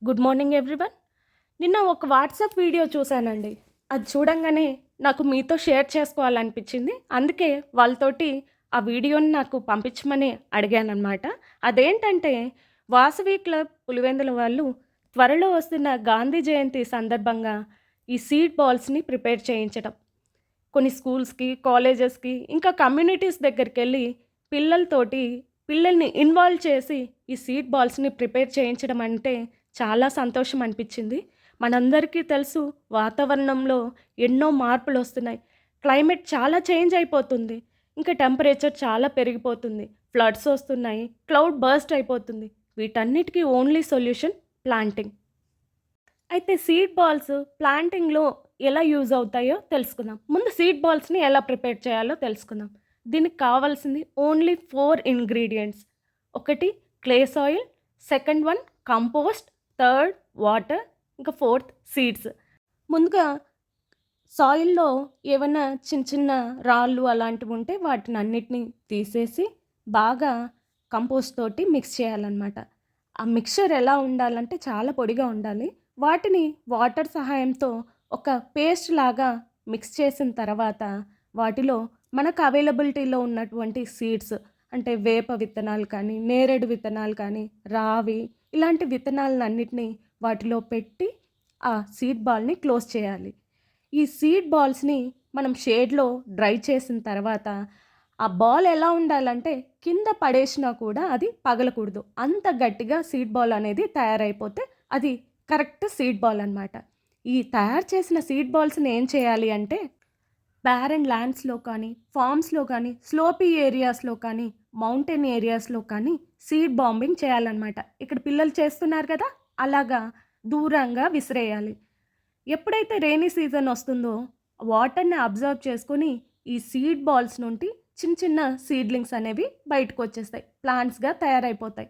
Good morning everyone. నిన్న ఒక WhatsApp video చూశానండి. అది చూడంగానే నాకు మీతో షేర్ చేసుకోవాలనిపించింది. అందుకే వాళ్ళతోటి ఆ వీడియోని నాకు పంపించమని అడిగాననమాట. అదేంటంటే వాసవి క్లబ్ పులివెందుల వాళ్ళు త్వరలో వస్తున్న గాంధీ జయంతి సందర్భంగా ఈ సీడ్ బాల్స్‌ని ప్రిపేర్ చేయించడం. కొన్ని స్కూల్స్‌కి, కాలేజెస్‌కి ఇంకా కమ్యూనిటీస్ దగ్గరికెళ్ళి పిల్లలతోటి పిల్లల్ని ఇన్వాల్వ్ చేసి ఈ సీడ్ బాల్స్‌ని ప్రిపేర్ చేయించడం అంటే చాలా సంతోషం అనిపించింది. మనందరికీ తెలుసు వాతావరణంలో ఎన్నో మార్పులొస్తున్నాయి. క్లైమేట్ చాలా చేంజ్ అయిపోతుంది. ఇంకా టెంపరేచర్ చాలా పెరిగిపోతుంది. ఫ్లడ్స్ వస్తున్నాయి. క్లౌడ్ బర్స్ట్ అయిపోతుంది. వీటన్నిటికీ ఓన్లీ సొల్యూషన్ ప్లాంటింగ్. అయితే సీడ్ బాల్స్ ప్లాంటింగ్‌లో ఎలా యూజ్ అవుతాయో తెలుసుకుందాం. ముందు సీడ్ బాల్స్‌ని ఎలా ప్రిపేర్ చేయాలో తెలుసుకుందాం. దీనికి కావాల్సింది ఓన్లీ 4 ఇంగ్రీడియెంట్స్. ఒకటి clay soil, second one compost, third water, ఇంకా ఫోర్త్ సీడ్స్. ముందుగా సాయిల్‌లో ఏవన్నా చిన్న చిన్న రాళ్ళు అలాంటివి ఉంటే వాటినన్నిటిని తీసేసి బాగా కంపోస్ట్ తోటి మిక్స్ చేయాలన్నమాట. ఆ మిక్స్చర్ ఎలా ఉండాలంటే చాలా పొడిగా ఉండాలి. వాటిని వాటర్ సహాయంతో ఒక పేస్ట్ లాగా మిక్స్ చేసిన తర్వాత వాటిలో మనకు అవైలబిలిటీలో ఉన్నటువంటి సీడ్స్ అంటే వేప విత్తనాలు కానీ, నేరేడు విత్తనాలు కానీ, రావి ఇలాంటి విత్తనాలన్నిటిని వాటిలో పెట్టి ఆ సీడ్ బాల్‌ని క్లోజ్ చేయాలి. ఈ సీడ్ బాల్స్‌ని మనం షేడ్‌లో డ్రై చేసిన తర్వాత ఆ బాల్ ఎలా ఉండాలంటే కింద పడేసినా కూడా అది పగలకూడదు. అంత గట్టిగా సీడ్ బాల్ అనేది తయారైపోతే అది కరెక్ట్ సీడ్ బాల్ అనమాట. ఈ తయారు చేసిన సీడ్ బాల్స్‌ని ఏం చేయాలి అంటే బారెన్ ల్యాండ్స్‌లో కానీ, ఫార్మ్స్‌లో కానీ, స్లోపీ ఏరియాస్‌లో కానీ, మౌంటైన్ ఏరియాస్‌లో కానీ సీడ్ బాంబింగ్ చేయాలన్నమాట. ఇక్కడ పిల్లలు చేస్తున్నారు కదా! అలాగా దూరంగా విసిరేయాలి. ఎప్పుడైతే రెయినీ సీజన్ వస్తుందో వాటర్‌ని అబ్జర్వ్ చేసుకొని ఈ సీడ్ బాల్స్ నుండి చిన్న చిన్న సీడ్లింగ్స్ అనేవి బయటకొచ్చేస్తాయి. ప్లాంట్స్‌గా తయారైపోతాయి.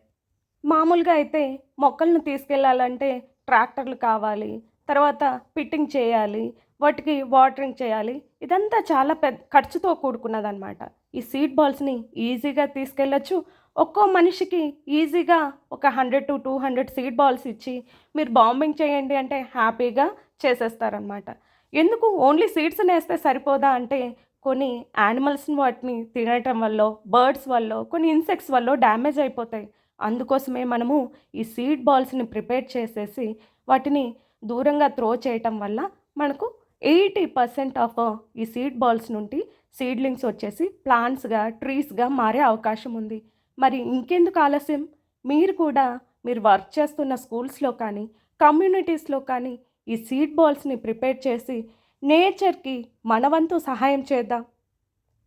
మామూలుగా అయితే మొక్కలను తీసుకెళ్ళాలంటే ట్రాక్టర్లు కావాలి. తర్వాత పిట్టింగ్ చేయాలి. వాటికి వాటరింగ్ చేయాలి. ఇదంతా చాలా ఖర్చుతో కూడుకున్నదనమాట. ఈ సీడ్ బాల్స్‌ని ఈజీగా తీసుకెళ్ళొచ్చు. ఒక్కో మనిషికి ఈజీగా ఒక 100-200 సీడ్ బాల్స్ ఇచ్చి మీరు బాంబింగ్ చేయండి అంటే హ్యాపీగా చేసేస్తారనమాట. ఎందుకు ఓన్లీ సీడ్స్‌నేస్తే సరిపోదా అంటే కొన్ని యానిమల్స్‌ని వాటిని తినటం వల్లో, బర్డ్స్ వల్లో, కొన్ని ఇన్సెక్ట్స్ వల్లో డ్యామేజ్ అయిపోతాయి. అందుకోసమే మనము ఈ సీడ్ బాల్స్‌ని ప్రిపేర్ చేసేసి వాటిని దూరంగా త్రో చేయటం వల్ల మనకు 80% ఆఫ్ ఈ సీడ్ బాల్స్ నుండి సీడ్లింగ్స్ వచ్చేసి ప్లాంట్స్‌గా, ట్రీస్‌గా మారే అవకాశం ఉంది. మరి ఇంకెందుకు ఆలస్యం? మీరు కూడా మీరు వర్క్ చేస్తున్న స్కూల్స్‌లో కానీ, కమ్యూనిటీస్‌లో కానీ ఈ సీడ్ బాల్స్‌ని ప్రిపేర్ చేసి నేచర్‌కి మన వంతు సహాయం చేద్దాం.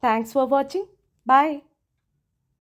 Thanks for watching. బాయ్.